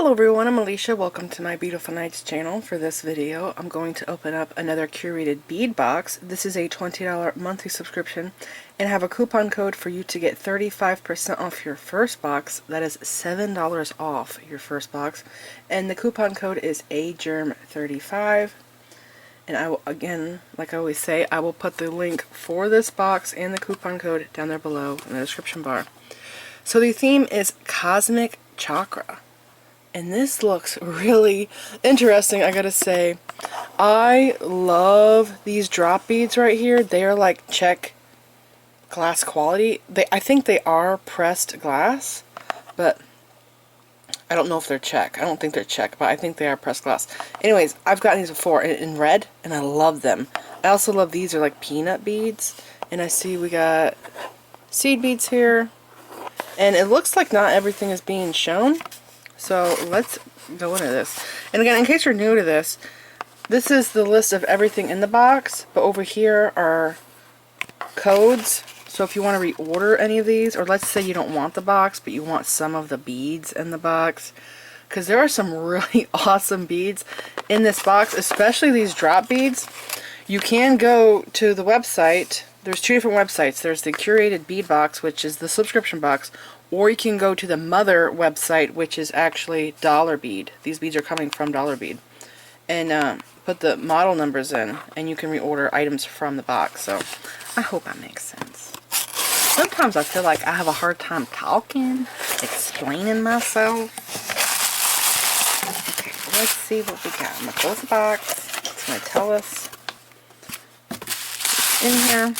Hello everyone, I'm Alicia. Welcome to my Beautiful Nights channel. For this video, I'm going to open up another curated bead box. This is a $20 monthly subscription and have a coupon code for you to get 35% off your first box. That is $7 off your first box. And the coupon code is AGERM35. And I will, again, like I always say, I will put the link for this box and the coupon code down there below in the description bar. So the theme is Cosmic Chakra. And this looks really interesting, I gotta say. I love these drop beads right here. They are like check glass quality. I think they are pressed glass, but I don't know if they're check. I don't think they're check, but I think they are pressed glass. Anyways, I've gotten these before in red, and I love them. I also love these are like peanut beads. And I see we got seed beads here. And it looks like not everything is being shown. So let's go into this. And again, in case you're new to this, this is the list of everything in the box, but over here are codes. So if you want to reorder any of these, or let's say you don't want the box, but you want some of the beads in the box, because there are some really awesome beads in this box, especially these drop beads. You can go to the website. There's two different websites. There's the Curated Bead box, which is the subscription box, or you can go to the mother website, which is actually Dollar Bead. These beads are coming from Dollar Bead. And put the model numbers in, and you can reorder items from the box. So I hope that makes sense. Sometimes I feel like I have a hard time talking, explaining myself. Okay, let's see what we got. I'm going to close the box. It's going to tell us what's in here.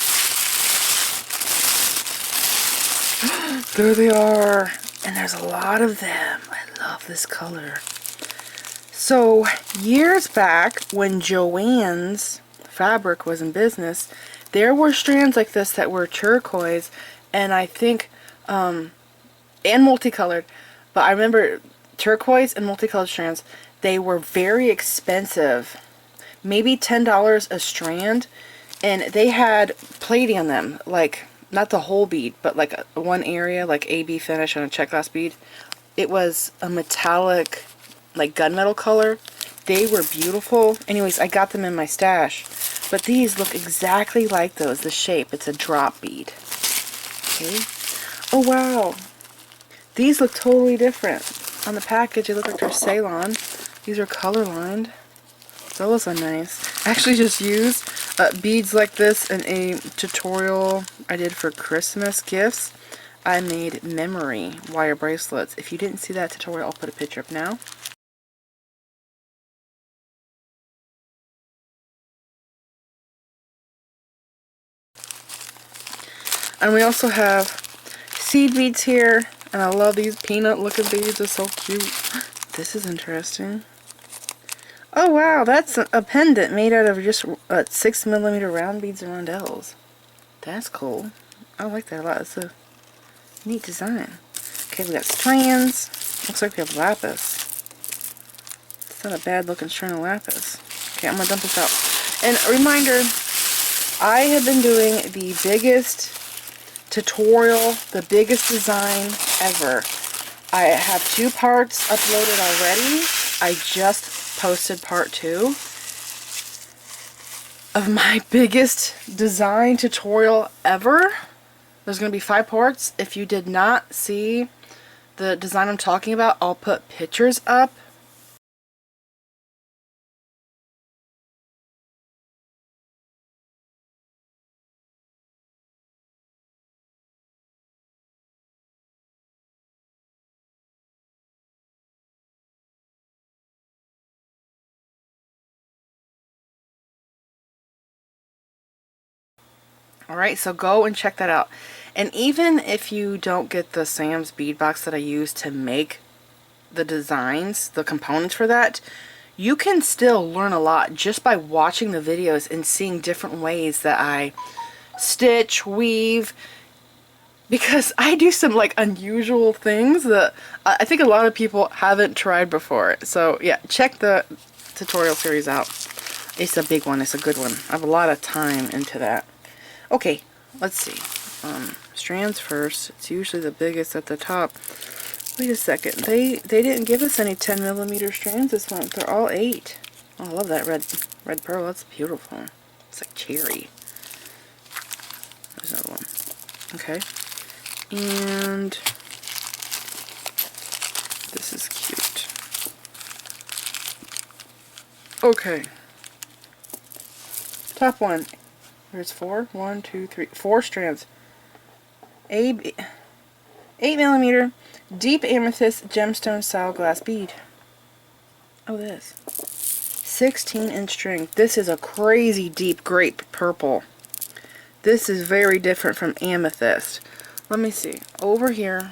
There they are, and there's a lot of them. I love this color. So years back when Joann's fabric was in business, there were strands like this that were turquoise, and I think and multicolored, but I remember turquoise and multicolored strands. They were very expensive, maybe $10 a strand, and they had plating on them, like not the whole bead, but like one area, like AB finish on a check glass bead. It was a metallic, like gunmetal color. They were beautiful. Anyways, I got them in my stash. But these look exactly like those, the shape. It's a drop bead. Okay. Oh, wow. These look totally different. On the package, they look like they're Ceylon. These are color lined. Those are nice. I actually just used beads like this in a tutorial I did for Christmas gifts. I made memory wire bracelets. If you didn't see that tutorial, I'll put a picture up now. And we also have seed beads here. And I love these peanut looking beads. They're so cute. This is interesting. Oh wow, that's a pendant made out of just 6mm round beads and rondelles. That's cool. I like that a lot. It's a neat design. Okay, we got strands. Looks like we have lapis. It's not a bad looking strand of lapis. Okay, I'm going to dump this out. And a reminder, I have been doing the biggest tutorial, the biggest design ever. I have 2 parts uploaded already. I just posted part 2 of my biggest design tutorial ever. There's going to be 5 parts. If you did not see the design I'm talking about, I'll put pictures up. Alright, so go and check that out. And even if you don't get the Sam's bead box that I use to make the designs, the components for that, you can still learn a lot just by watching the videos and seeing different ways that I stitch, weave, because I do some like unusual things that I think a lot of people haven't tried before. So yeah, check the tutorial series out. It's a big one. It's a good one. I have a lot of time into that. Okay, let's see. Strands first. It's usually the biggest at the top. Wait a second. They didn't give us any 10mm strands this month. They're all 8. Oh, I love that red pearl. That's beautiful. It's like cherry. There's another one. Okay. And this is cute. Okay. Top one. There's 4. 1, 2, 3. 4 strands. 8mm deep amethyst gemstone style glass bead. Oh, this 16-inch string. This is a crazy deep grape purple. This is very different from amethyst. Let me see. Over here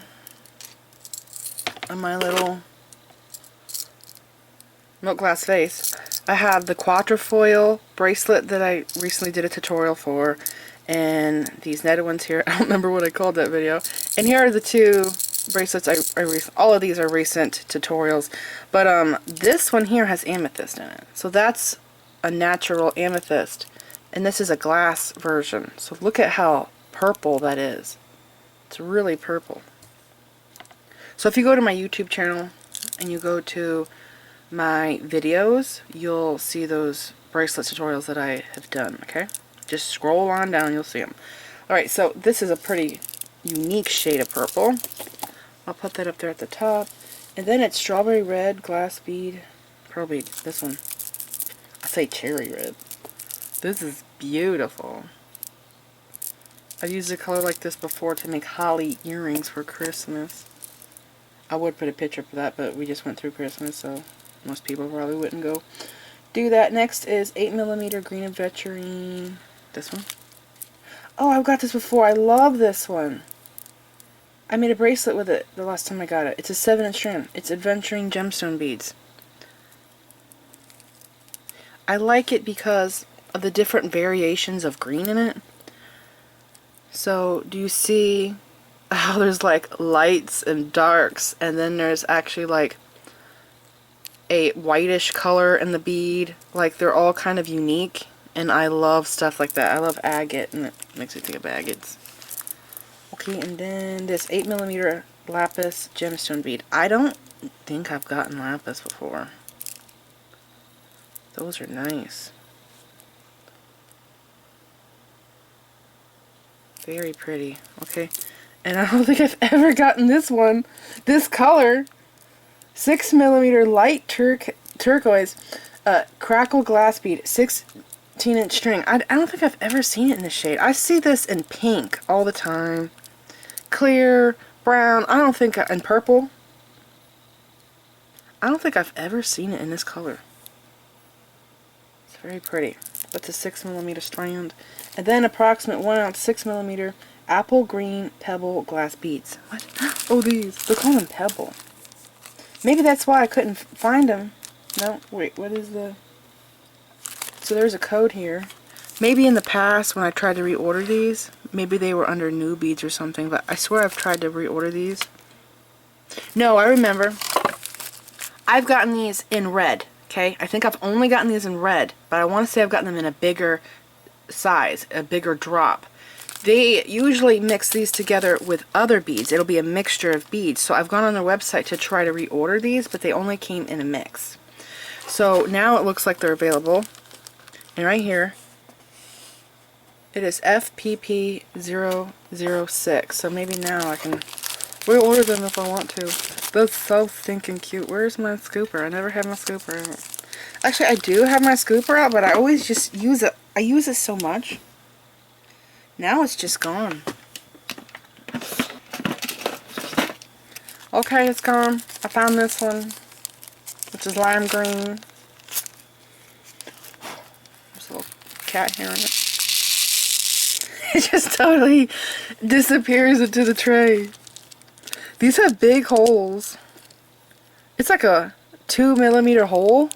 on my little milk glass vase, I have the quatrefoil bracelet that I recently did a tutorial for, and these netted ones here. I don't remember what I called that video. And here are the 2 bracelets. All of these are recent tutorials, but this one here has amethyst in it, so that's a natural amethyst, and this is a glass version. So look at how purple that is. It's really purple. So if you go to my YouTube channel and you go to my videos, you'll see those bracelet tutorials that I have done. Okay, just scroll on down, you'll see them. Alright, so this is a pretty unique shade of purple. I'll put that up there at the top. And then it's strawberry red, glass bead, pearl bead. This one, I say cherry red. This is beautiful. I've used a color like this before to make holly earrings for Christmas. I would put a picture for that, but we just went through Christmas, so most people probably wouldn't go do that. Next is 8mm green aventurine. This one. Oh, I've got this before. I love this one. I made a bracelet with it the last time I got it. It's a 7-inch strand. It's aventurine gemstone beads. I like it because of the different variations of green in it. So, do you see how there's like lights and darks, and then there's actually like a whitish color in the bead? Like, they're all kind of unique, and I love stuff like that. I love agate, and it makes me think of agates. Okay, and then this 8mm lapis gemstone bead. I don't think I've gotten lapis before. Those are nice. Very pretty. Okay, and I don't think I've ever gotten this one. This color. 6mm light turquoise crackle glass bead. 16-inch string. I don't think I've ever seen it in this shade. I see this in pink all the time. Clear, brown, I don't think, and purple. I don't think I've ever seen it in this color. It's very pretty. That's a 6mm strand. And then approximate 1 ounce 6mm apple green pebble glass beads. What? Oh, these. They're calling them pebble. Maybe that's why I couldn't find them. No, wait, what is the... So there's a code here. Maybe in the past when I tried to reorder these, maybe they were under new beads or something, but I swear I've tried to reorder these. No, I remember. I've gotten these in red, okay? I think I've only gotten these in red, but I want to say I've gotten them in a bigger size, a bigger drop. They usually mix these together with other beads. It'll be a mixture of beads. So I've gone on their website to try to reorder these, but they only came in a mix. So now it looks like they're available. And right here, it is FPP006. So maybe now I can reorder them if I want to. That's so stinking cute. Where's my scooper? I never had my scooper out. Actually, I do have my scooper out, but I always just use it. I use it so much. Now it's just gone. Okay, it's gone. I found this one, which is lime green. There's a little cat hair in it. It just totally disappears into the tray. These have big holes. It's like a 2mm hole.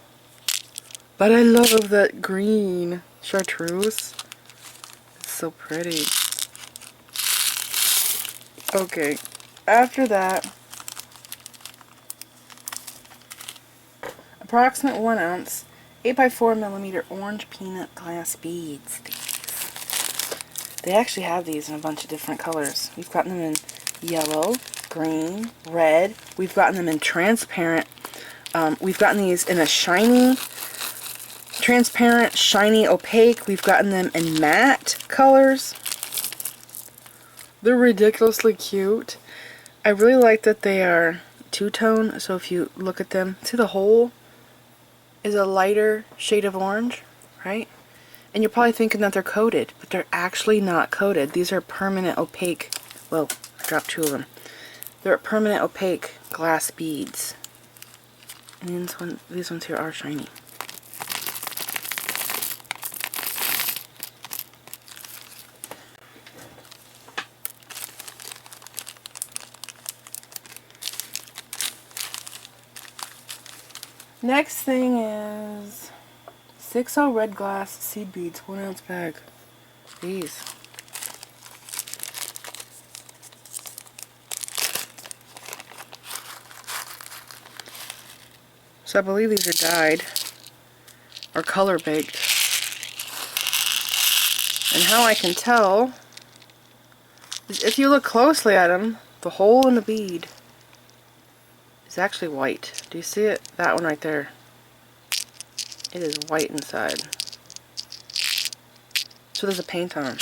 But I love that green chartreuse. It's so pretty. Okay, after that, approximate 1 ounce, 8x4mm orange peanut glass beads. They actually have these in a bunch of different colors. We've gotten them in yellow, green, red. We've gotten them in transparent. We've gotten these in a shiny, transparent, shiny, opaque. We've gotten them in matte colors. They're ridiculously cute. I really like that they are two-tone, so if you look at them, see the hole is a lighter shade of orange, right? And you're probably thinking that they're coated, but they're actually not coated. These are permanent opaque, well, I dropped 2 of them. They're permanent opaque glass beads. And these ones here are shiny. Next thing is 6.0 red glass seed beads, 1 ounce bag. These. So I believe these are dyed or color baked. And how I can tell is if you look closely at them, the hole in the bead is actually white. Do you see it? That one right there. It is white inside. So there's a paint on them.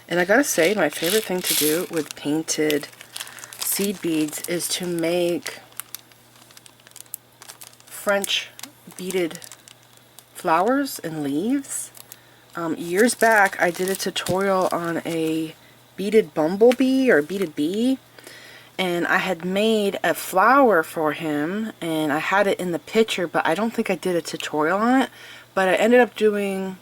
And I gotta say, my favorite thing to do with painted seed beads is to make French beaded flowers and leaves. Years back, I did a tutorial on a beaded bumblebee or beaded bee, and I had made a flower for him, and I had it in the picture, but I don't think I did a tutorial on it. But I ended up doing,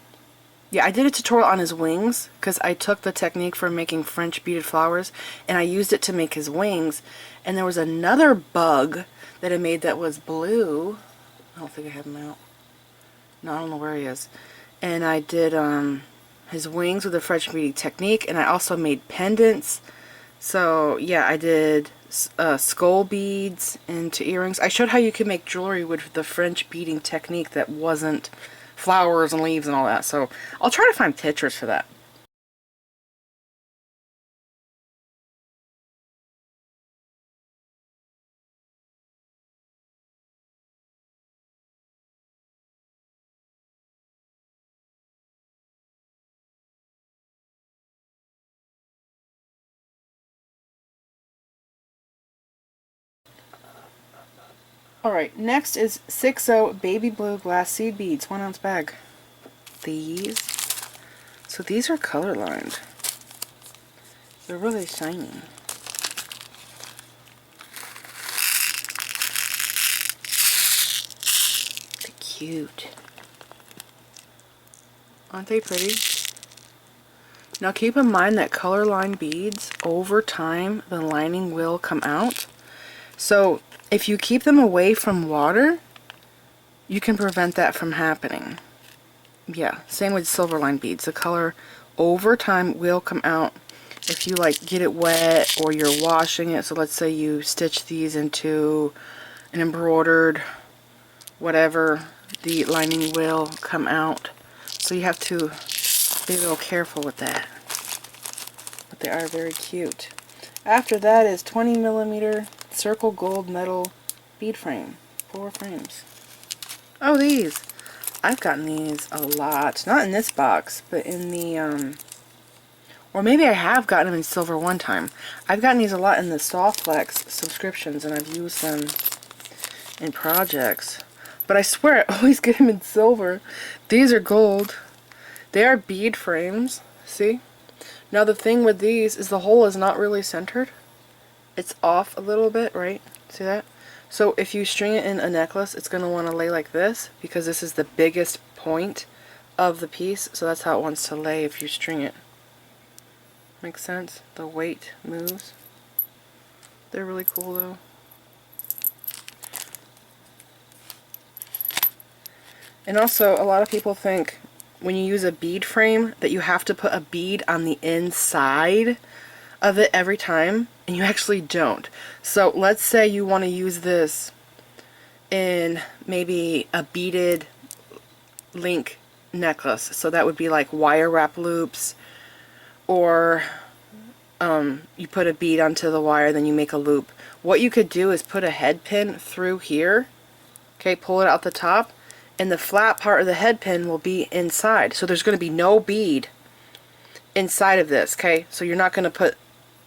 yeah, I did a tutorial on his wings, because I took the technique for making French beaded flowers, and I used it to make his wings. And there was another bug that I made that was blue. I don't think I have him out. No, I don't know where he is. And I did his wings with the French beading technique, and I also made pendants. So yeah, I did skull beads into earrings. I showed how you can make jewelry with the French beading technique that wasn't flowers and leaves and all that. So I'll try to find pictures for that. Alright, next is 6.0 baby blue glass seed beads, 1 ounce bag. These. So these are color lined. They're really shiny. They're cute. Aren't they pretty? Now keep in mind that color line beads, over time, the lining will come out. So if you keep them away from water, you can prevent that from happening. Yeah, same with silver line beads. The color over time will come out if you like get it wet or you're washing it. So let's say you stitch these into an embroidered whatever, the lining will come out. So you have to be a little careful with that. But they are very cute. After that is 20mm circle gold metal bead frame. 4 frames. Oh, these. I've gotten these a lot. Not in this box, but in the, or maybe I have gotten them in silver one time. I've gotten these a lot in the Softflex subscriptions, and I've used them in projects. But I swear I always get them in silver. These are gold. They are bead frames. See? Now the thing with these is the hole is not really centered. It's off a little bit, right? See that? So if you string it in a necklace, it's going to want to lay like this, because this is the biggest point of the piece. So that's how it wants to lay if you string it. Makes sense? The weight moves. They're really cool though. And also, a lot of people think when you use a bead frame that you have to put a bead on the inside of it every time, and you actually don't. So let's say you want to use this in maybe a beaded link necklace. So that would be like wire wrap loops or you put a bead onto the wire, then you make a loop. What you could do is put a head pin through here, okay, pull it out the top, and the flat part of the head pin will be inside. So there's going to be no bead inside of this, okay? So you're not going to put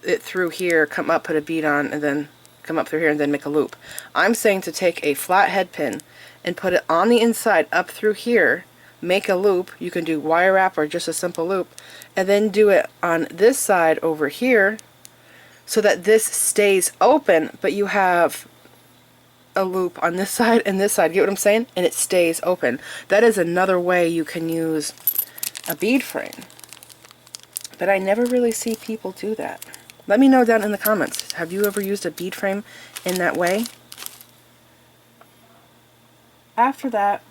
it through here, come up, put a bead on, and then come up through here and then make a loop. I'm saying to take a flat head pin and put it on the inside up through here, make a loop. You can do wire wrap or just a simple loop, and then do it on this side over here so that this stays open, but you have a loop on this side and this side. Get what I'm saying? And it stays open. That is another way you can use a bead frame. But I never really see people do that. Let me know down in the comments. Have you ever used a bead frame in that way? After that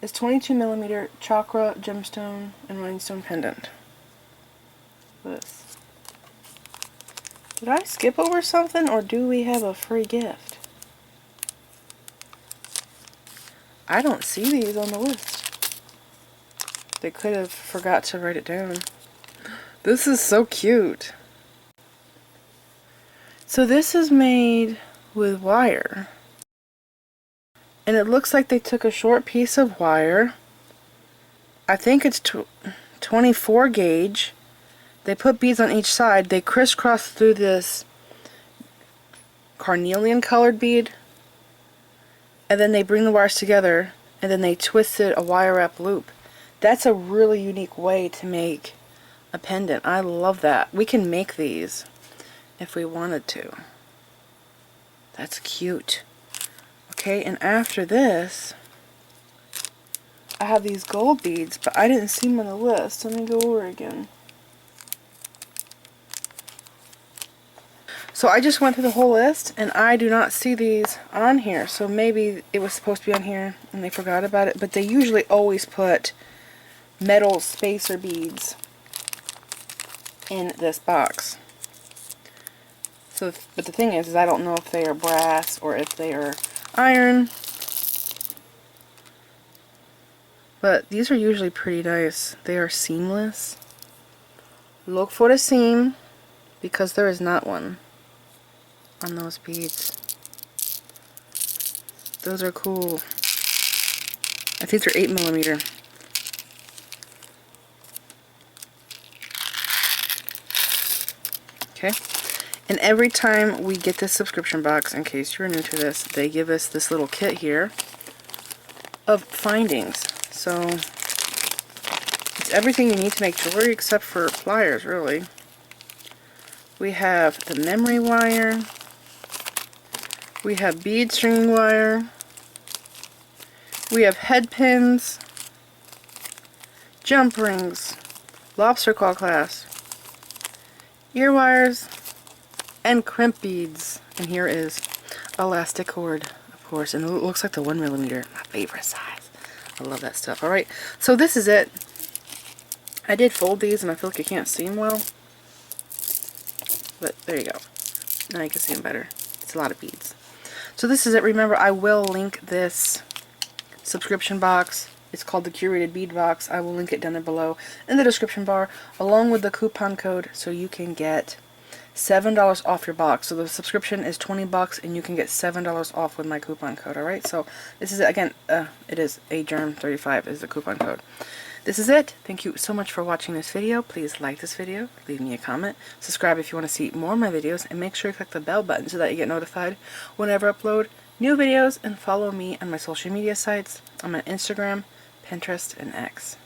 is 22mm Chakra gemstone and rhinestone pendant. This. Did I skip over something, or do we have a free gift? I don't see these on the list. They could have forgot to write it down. This is so cute. So this is made with wire. And it looks like they took a short piece of wire. I think it's 24 gauge. They put beads on each side. They crisscross through this carnelian colored bead. And then they bring the wires together, and then they twisted a wire wrap loop. That's a really unique way to make a pendant. I love that. We can make these if we wanted to. That's cute. Okay, and after this, I have these gold beads, but I didn't see them on the list. Let me go over again. So I just went through the whole list, and I do not see these on here. So maybe it was supposed to be on here, and they forgot about it. But they usually always put metal spacer beads in this box. So, but the thing is I don't know if they are brass or if they are iron. But these are usually pretty nice. They are seamless. Look for the seam, because there is not one on those beads. Those are cool. I think they're 8mm. Okay. And every time we get this subscription box, in case you're new to this, they give us this little kit here of findings. So it's everything you need to make jewelry except for pliers, really. We have the memory wire. We have bead stringing wire. We have head pins, jump rings, lobster claw clasp, ear wires, and crimp beads. And here is elastic cord, of course, and it looks like the 1mm, my favorite size. I love that stuff. Alright, so this is it. I did fold these and I feel like you can't see them well, but there you go. Now you can see them better. It's a lot of beads. So this is it. Remember, I will link this subscription box. It's called the Curated Bead box. I will link it down there below in the description bar, along with the coupon code, so you can get $7 off your box. So the subscription is $20 and you can get $7 off with my coupon code. Alright, so this is it. Again, it is AGERM35 is the coupon code. This is it. Thank you so much for watching this video. Please like this video, leave me a comment, subscribe if you want to see more of my videos, and make sure you click the bell button so that you get notified whenever I upload new videos, and follow me on my social media sites. I'm on Instagram, Pinterest, and X.